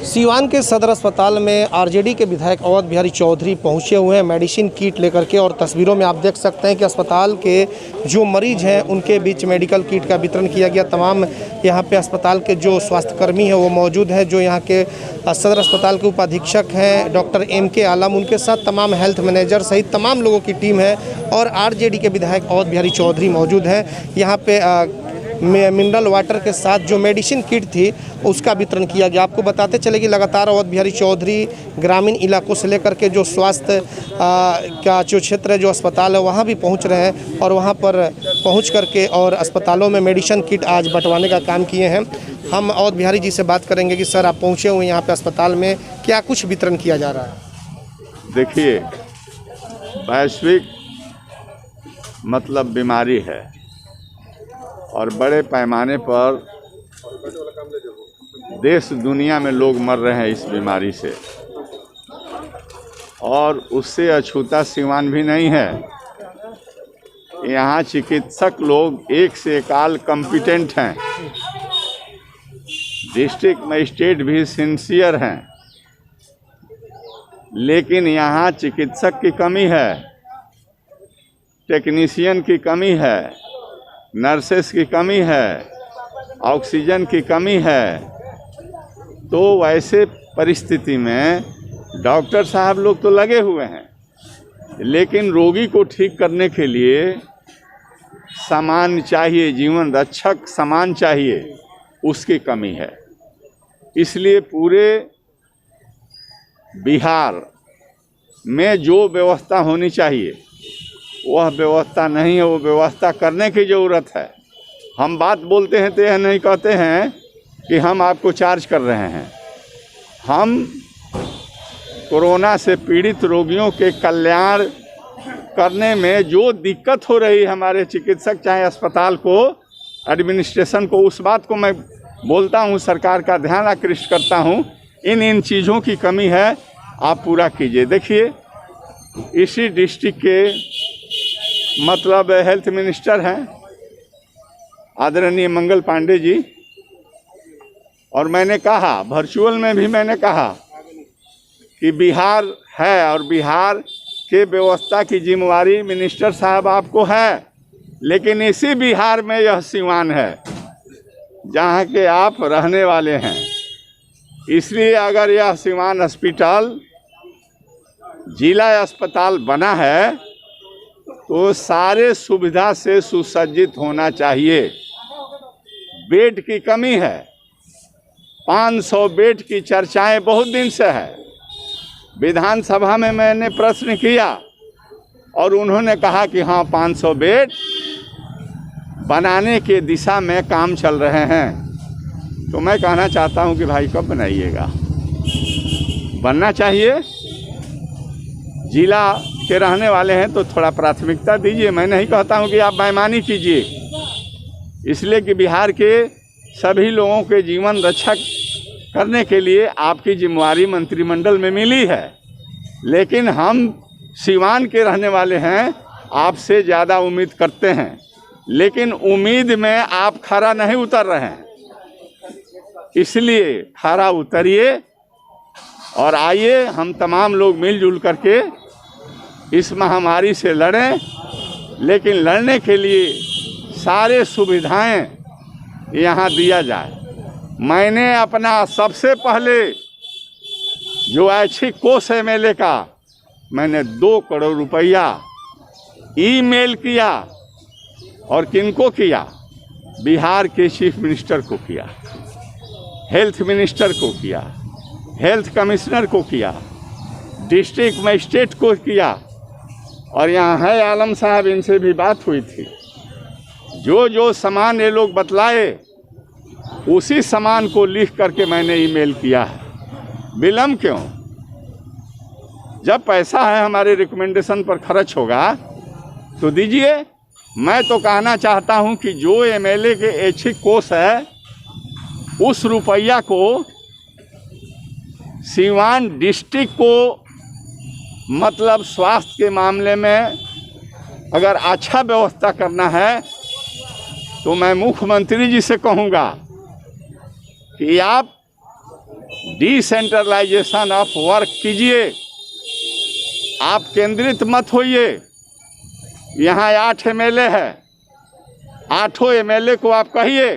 सीवान के सदर अस्पताल में आरजेडी के विधायक अवध बिहारी चौधरी पहुंचे हुए हैं मेडिसिन किट लेकर के। और तस्वीरों में आप देख सकते हैं कि अस्पताल के जो मरीज हैं उनके बीच मेडिकल किट का वितरण किया गया। तमाम यहां पे अस्पताल के जो स्वास्थ्यकर्मी हैं वो मौजूद हैं। जो यहां के सदर अस्पताल के उपाधीक्षक हैं डॉक्टर MK आलम, उनके साथ तमाम हेल्थ मैनेजर सहित तमाम लोगों की टीम है। और आरजेडी के विधायक अवध बिहारी चौधरी मौजूद हैं। यहाँ पे मिनरल वाटर के साथ जो मेडिसिन किट थी उसका वितरण किया गया। आपको बताते चले कि लगातार अवध बिहारी चौधरी ग्रामीण इलाकों से लेकर के जो स्वास्थ्य का जो क्षेत्र है, जो अस्पताल है, वहाँ भी पहुँच रहे हैं। और वहाँ पर पहुँच करके और अस्पतालों में मेडिसिन किट आज बंटवाने का काम किए हैं। हम अवध बिहारी जी से बात करेंगे कि सर, आप पहुँचे हुए यहाँ पे अस्पताल में, क्या कुछ वितरण किया जा रहा है? देखिए, वैश्विक मतलब बीमारी है और बड़े पैमाने पर देश दुनिया में लोग मर रहे हैं इस बीमारी से, और उससे अछूता सीवान भी नहीं है। यहाँ चिकित्सक लोग एक से एकाल कॉम्पिटेंट हैं, डिस्ट्रिक्ट मजिस्ट्रेट भी सिंसियर हैं, लेकिन यहाँ चिकित्सक की कमी है, टेक्नीशियन की कमी है, नर्सेस की कमी है, ऑक्सीजन की कमी है। तो वैसे परिस्थिति में डॉक्टर साहब लोग तो लगे हुए हैं, लेकिन रोगी को ठीक करने के लिए सामान चाहिए, जीवन रक्षक सामान चाहिए, उसकी कमी है। इसलिए पूरे बिहार में जो व्यवस्था होनी चाहिए वह व्यवस्था नहीं है। वो व्यवस्था करने की ज़रूरत है। हम बात बोलते हैं तो यह नहीं कहते हैं कि हम आपको चार्ज कर रहे हैं। हम कोरोना से पीड़ित रोगियों के कल्याण करने में जो दिक्कत हो रही है हमारे चिकित्सक चाहे अस्पताल को, एडमिनिस्ट्रेशन को, उस बात को मैं बोलता हूँ, सरकार का ध्यान आकृष्ट करता हूँ। इन चीज़ों की कमी है, आप पूरा कीजिए। देखिए, इसी डिस्ट्रिक्ट के मतलब हेल्थ मिनिस्टर हैं आदरणीय मंगल पांडे जी, और मैंने कहा वर्चुअल में भी मैंने कहा कि बिहार है और बिहार के व्यवस्था की जिम्मेवारी मिनिस्टर साहब आपको है, लेकिन इसी बिहार में यह सीवान है जहाँ के आप रहने वाले हैं। इसलिए अगर यह सीवान हॉस्पिटल जिला अस्पताल बना है तो सारे सुविधा से सुसज्जित होना चाहिए। बेड की कमी है, 500 बेड की चर्चाएं बहुत दिन से है। विधानसभा में मैंने प्रश्न किया और उन्होंने कहा कि हाँ, 500 बेड बनाने के दिशा में काम चल रहे हैं। तो मैं कहना चाहता हूं कि भाई कब बनाइएगा? बनना चाहिए। जिला के रहने वाले हैं तो थोड़ा प्राथमिकता दीजिए। मैं नहीं कहता हूं कि आप बेईमानी कीजिए, इसलिए कि बिहार के सभी लोगों के जीवन रक्षक करने के लिए आपकी जिम्मेवारी मंत्रिमंडल में मिली है। लेकिन हम सीवान के रहने वाले हैं, आपसे ज़्यादा उम्मीद करते हैं, लेकिन उम्मीद में आप खरा नहीं उतर रहे हैं। इसलिए खरा उतरिए और आइए हम तमाम लोग मिलजुल करके इस महामारी से लड़ें। लेकिन लड़ने के लिए सारे सुविधाएं यहाँ दिया जाए। मैंने अपना सबसे पहले जो ऐच्छिक कोष MLA का मैंने 2 करोड़ रुपया ईमेल किया, और किनको किया? बिहार के चीफ मिनिस्टर को किया, हेल्थ मिनिस्टर को किया, हेल्थ कमिश्नर को किया, डिस्ट्रिक्ट मजिस्ट्रेट को किया, और यहाँ है आलम साहब, इनसे भी बात हुई थी। जो जो सामान ये लोग बतलाए उसी सामान को लिख करके मैंने ईमेल किया है। विलम्ब क्यों? जब पैसा है हमारे रिकमेंडेशन पर खर्च होगा तो दीजिए। मैं तो कहना चाहता हूं कि जो MLA के ऐच्छिक कोष है उस रुपया को सीवान डिस्ट्रिक्ट को मतलब स्वास्थ्य के मामले में अगर अच्छा व्यवस्था करना है तो मैं मुख्यमंत्री जी से कहूँगा कि आप डिसेंट्रलाइजेशन ऑफ वर्क कीजिए, आप केंद्रित मत होइए। यहाँ 8 MLA है, 8 MLA को आप कहिए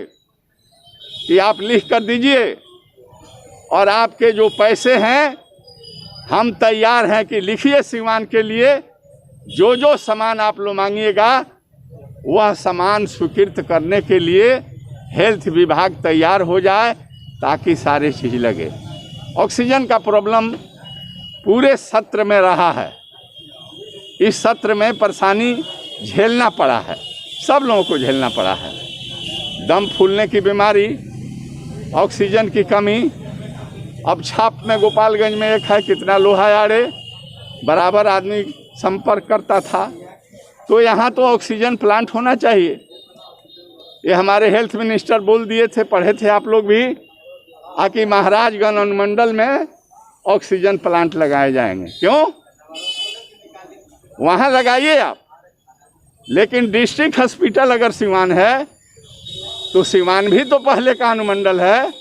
कि आप लिख कर दीजिए, और आपके जो पैसे हैं हम तैयार हैं कि लिखिए सिवान के लिए, जो जो सामान आप लोग मांगिएगा वह सामान स्वीकृत करने के लिए हेल्थ विभाग तैयार हो जाए, ताकि सारे चीज़ लगे। ऑक्सीजन का प्रॉब्लम पूरे सत्र में रहा है, इस सत्र में परेशानी झेलना पड़ा है, सब लोगों को झेलना पड़ा है। दम फूलने की बीमारी, ऑक्सीजन की कमी। अब छाप में गोपालगंज में एक है, कितना लोहा यार्ड बराबर आदमी संपर्क करता था, तो यहाँ तो ऑक्सीजन प्लांट होना चाहिए। ये हमारे हेल्थ मिनिस्टर बोल दिए थे, पढ़े थे आप लोग भी, कि महाराजगंज अनुमंडल में ऑक्सीजन प्लांट लगाए जाएंगे। क्यों? वहाँ लगाइए आप, लेकिन डिस्ट्रिक्ट हॉस्पिटल अगर सिवान है तो सिवान भी तो पहले का अनुमंडल है,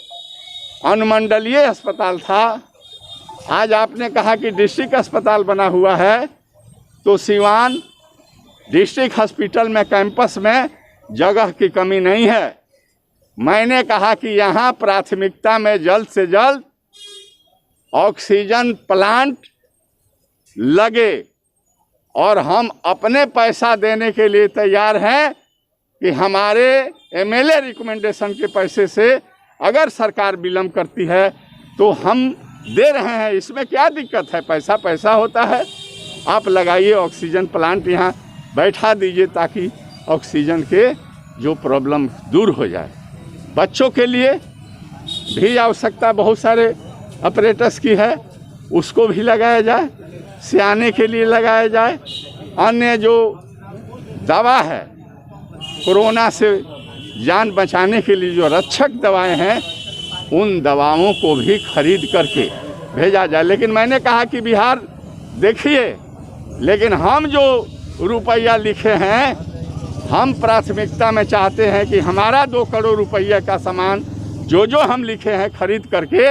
अनुमंडलीय अस्पताल था। आज आपने कहा कि डिस्ट्रिक्ट अस्पताल बना हुआ है, तो सिवान डिस्ट्रिक्ट हॉस्पिटल में कैंपस में जगह की कमी नहीं है। मैंने कहा कि यहाँ प्राथमिकता में जल्द से जल्द ऑक्सीजन प्लांट लगे, और हम अपने पैसा देने के लिए तैयार हैं कि हमारे MLA रिकमेंडेशन के पैसे से अगर सरकार विलम्ब करती है तो हम दे रहे हैं, इसमें क्या दिक्कत है? पैसा पैसा होता है। आप लगाइए ऑक्सीजन प्लांट, यहाँ बैठा दीजिए, ताकि ऑक्सीजन के जो प्रॉब्लम दूर हो जाए। बच्चों के लिए भी आवश्यकता बहुत सारे ऑपरेटर्स की है, उसको भी लगाया जाए, सियाने के लिए लगाया जाए। अन्य जो दवा है कोरोना से जान बचाने के लिए, जो रक्षक दवाएं हैं, उन दवाओं को भी खरीद करके भेजा जाए। लेकिन मैंने कहा कि बिहार देखिए, लेकिन हम जो रुपया लिखे हैं, हम प्राथमिकता में चाहते हैं कि हमारा 2 करोड़ रुपये का सामान जो जो हम लिखे हैं खरीद करके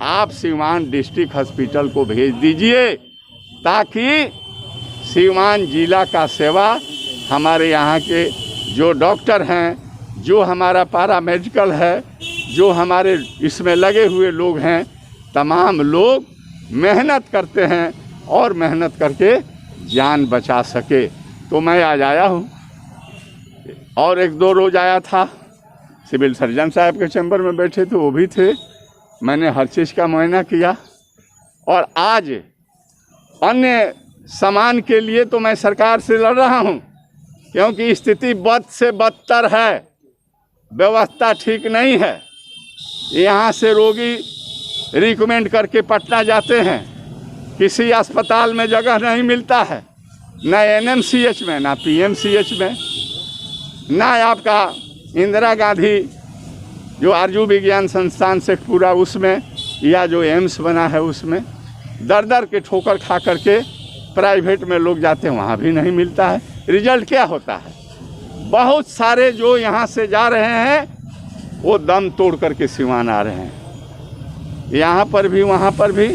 आप सिवान डिस्ट्रिक्ट हॉस्पिटल को भेज दीजिए, ताकि सिवान जिला का सेवा, हमारे यहाँ के जो डॉक्टर हैं, जो हमारा पैरामेडिकल है, जो हमारे इसमें लगे हुए लोग हैं, तमाम लोग मेहनत करते हैं और मेहनत करके जान बचा सके। तो मैं आज आया हूँ, और 1-2 रोज आया था, सिविल सर्जन साहब के चैम्बर में बैठे थे, वो भी थे, मैंने हर चीज़ का मुआयना किया। और आज अन्य सामान के लिए तो मैं सरकार से लड़ रहा हूँ, क्योंकि स्थिति बद से बदतर है, व्यवस्था ठीक नहीं है। यहाँ से रोगी रिकमेंड करके पटना जाते हैं, किसी अस्पताल में जगह नहीं मिलता है, ना NMCH में, ना PMCH में, ना आपका इंदिरा गांधी जो आरजू विज्ञान संस्थान से पूरा उसमें, या जो एम्स बना है उसमें। दर दर के ठोकर खा करके प्राइवेट में लोग जाते हैं, वहाँ भी नहीं मिलता है। रिजल्ट क्या होता है? बहुत सारे जो यहाँ से जा रहे हैं वो दम तोड़ करके सिवान आ रहे हैं, यहाँ पर भी वहाँ पर भी।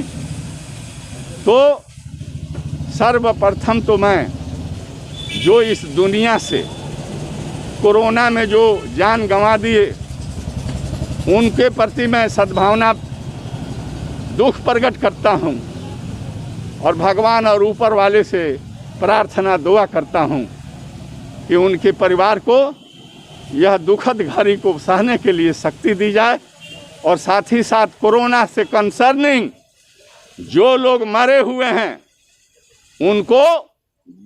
तो सर्वप्रथम तो मैं जो इस दुनिया से कोरोना में जो जान गंवा दिए, उनके प्रति मैं सद्भावना दुख प्रकट करता हूँ, और भगवान और ऊपर वाले से प्रार्थना दुआ करता हूँ कि उनके परिवार को यह दुखद घड़ी को सहने के लिए शक्ति दी जाए, और साथ ही साथ कोरोना से कंसर्निंग जो लोग मरे हुए हैं उनको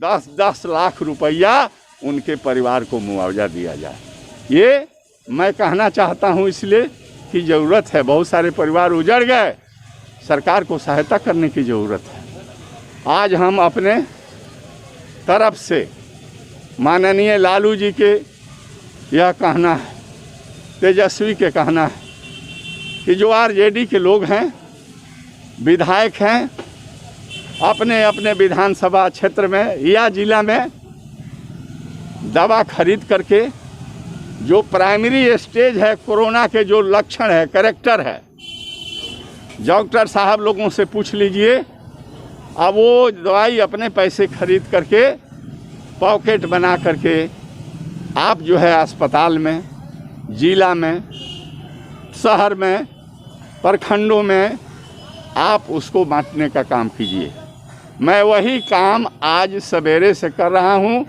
10-10 लाख रुपया उनके परिवार को मुआवजा दिया जाए। ये मैं कहना चाहता हूँ, इसलिए कि ज़रूरत है, बहुत सारे परिवार उजड़ गए, सरकार को सहायता करने की ज़रूरत है। आज हम अपने तरफ से माननीय लालू जी के यह कहना है, तेजस्वी के कहना है कि जो RJD के लोग हैं, विधायक हैं, अपने अपने विधानसभा क्षेत्र में या जिला में दवा खरीद करके, जो प्राइमरी स्टेज है कोरोना के, जो लक्षण है, कैरेक्टर है, डॉक्टर साहब लोगों से पूछ लीजिए, अब वो दवाई अपने पैसे खरीद करके पॉकेट बना करके आप जो है अस्पताल में, जिला में, शहर में, प्रखंडों में आप उसको बांटने का काम कीजिए। मैं वही काम आज सवेरे से कर रहा हूँ।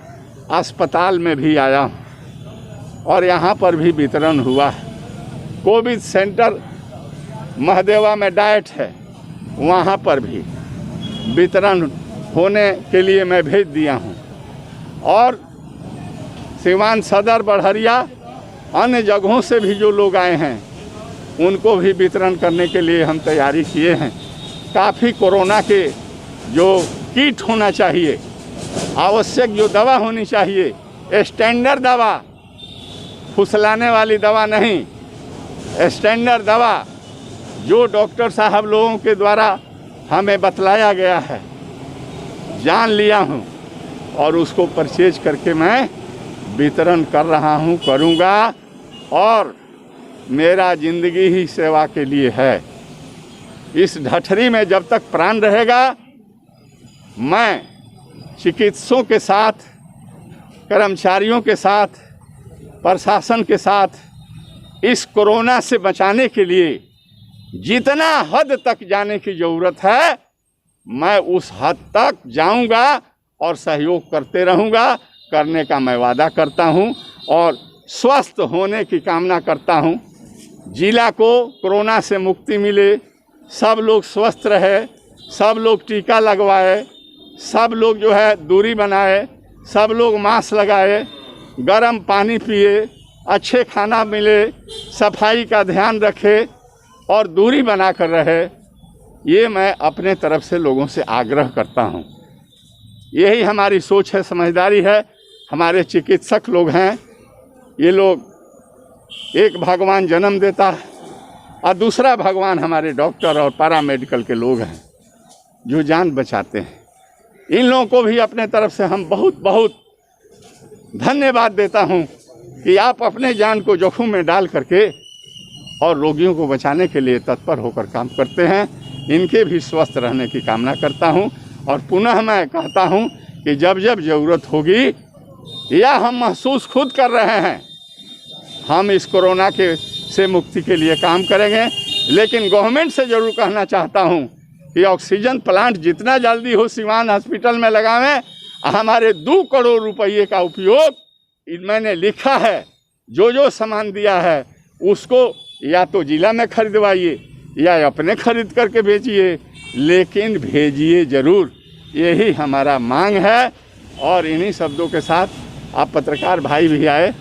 अस्पताल में भी आया हूँ और यहाँ पर भी वितरण हुआ है। कोविड सेंटर महदेवा में डाइट है, वहाँ पर भी वितरण होने के लिए मैं भेज दिया हूँ। और सिवान सदर, बढ़हरिया, अन्य जगहों से भी जो लोग आए हैं उनको भी वितरण करने के लिए हम तैयारी किए हैं। काफ़ी कोरोना के जो किट होना चाहिए, आवश्यक जो दवा होनी चाहिए, स्टैंडर्ड दवा, फुसलाने वाली दवा नहीं, स्टैंडर्ड दवा जो डॉक्टर साहब लोगों के द्वारा हमें बतलाया गया है, जान लिया हूँ और उसको परचेज करके मैं वितरण कर रहा हूँ, करूँगा। और मेरा ज़िंदगी ही सेवा के लिए है। इस ढठरी में जब तक प्राण रहेगा, मैं चिकित्सकों के साथ, कर्मचारियों के साथ, प्रशासन के साथ इस कोरोना से बचाने के लिए जितना हद तक जाने की ज़रूरत है, मैं उस हद तक जाऊंगा और सहयोग करते रहूंगा। करने का मैं वादा करता हूं और स्वस्थ होने की कामना करता हूं। जिला को कोरोना से मुक्ति मिले, सब लोग स्वस्थ रहे, सब लोग टीका लगवाए, सब लोग जो है दूरी बनाए, सब लोग मास्क लगाए, गर्म पानी पिए, अच्छे खाना मिले, सफाई का ध्यान रखे और दूरी बना कर रहे। ये मैं अपने तरफ से लोगों से आग्रह करता हूँ। यही हमारी सोच है, समझदारी है। हमारे चिकित्सक लोग हैं, ये लोग, एक भगवान जन्म देता है और दूसरा भगवान हमारे डॉक्टर और पैरामेडिकल के लोग हैं जो जान बचाते हैं। इन लोगों को भी अपने तरफ से हम बहुत बहुत धन्यवाद देता हूं कि आप अपने जान को जोखिम में डाल करके और रोगियों को बचाने के लिए तत्पर होकर काम करते हैं। इनके भी स्वस्थ रहने की कामना करता हूं और पुनः मैं कहता हूं कि जब जब ज़रूरत होगी, या हम महसूस खुद कर रहे हैं, हम इस कोरोना के से मुक्ति के लिए काम करेंगे। लेकिन गवर्नमेंट से ज़रूर कहना चाहता हूं कि ऑक्सीजन प्लांट जितना जल्दी हो सिवान हॉस्पिटल में लगावें। हमारे 2 करोड़ रुपये का उपयोग मैंने लिखा है, जो सामान दिया है उसको या तो जिला में खरीदवाइए या अपने खरीद करके भेजिए, लेकिन भेजिए ज़रूर। यही हमारा मांग है। और इन्हीं शब्दों के साथ आप पत्रकार भाई भी आए,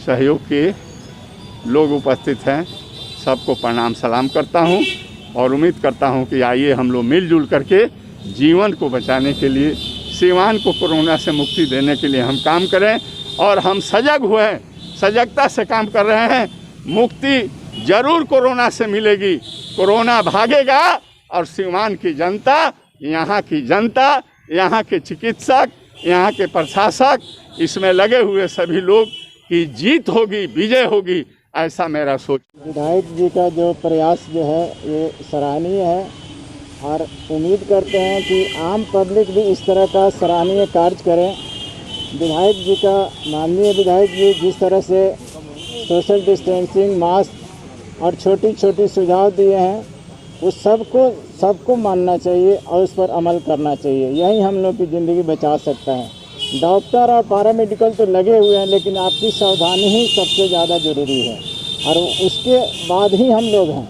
सहयोग के लोग उपस्थित हैं, सबको प्रणाम सलाम करता हूं और उम्मीद करता हूं कि आइए हम लोग मिलजुल करके जीवन को बचाने के लिए, सिवान को कोरोना से मुक्ति देने के लिए हम काम करें। और हम सजग हुए हैं, सजगता से काम कर रहे हैं। मुक्ति जरूर कोरोना से मिलेगी, कोरोना भागेगा और सिवान की जनता, यहाँ की जनता, यहाँ के चिकित्सक, यहाँ के प्रशासक, इसमें लगे हुए सभी लोग की जीत होगी, विजय होगी, ऐसा मेरा सोच। विधायक जी का जो प्रयास जो है ये सराहनीय है और उम्मीद करते हैं कि आम पब्लिक भी इस तरह का सराहनीय कार्य करें। विधायक जी का, माननीय विधायक जी जिस तरह से सोशल डिस्टेंसिंग, मास्क और छोटी छोटी सुझाव दिए हैं, उस सबको मानना चाहिए और उस पर अमल करना चाहिए। यही हम लोग की ज़िंदगी बचा सकता है। डॉक्टर और पैरामेडिकल तो लगे हुए हैं, लेकिन आपकी सावधानी ही सबसे ज़्यादा ज़रूरी है और उसके बाद ही हम लोग हैं।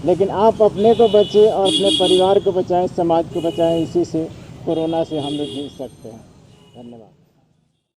लेकिन आप अपने को बचें और अपने परिवार को बचाएं, समाज को बचाएं। इसी से कोरोना से हम लोग जीत सकते हैं। धन्यवाद।